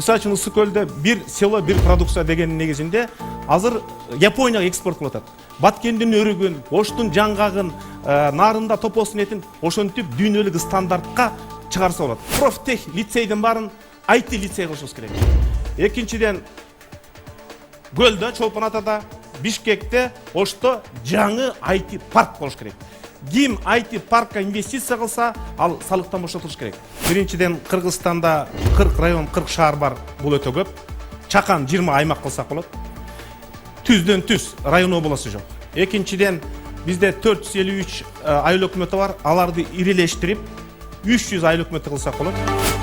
Мисалы үчүн Ысык көлдө бир село бир продукция дегенин негизинде азыр Японияга экспорт кылып атат. Баткендин өрүгүн, Оштун жаңгагын, нарында топостун этин ошентип дүйнөлүк стандартка чыгарса болот. Профтех лицейдин баарын IT лицей кылышыбыз керек. Экинчиден, Көлдө, Чолпон Атада, Бишкекте, Ошто жаңы IT парк болуш керек. Ким IT паркка инвестиция кылса, ал салыктан бошотулуш керек. Биринчиден, Кыргызстанда 40 район, 40 шаар бар, бул өтө көп. Чакан 20 аймак кылсак болот. Түздөн түз району болосу жок. Экинчиден, бизде 453 айыл өкмөтү бар, аларды ирилештирип 300 айыл өкмөтү кылсак болот.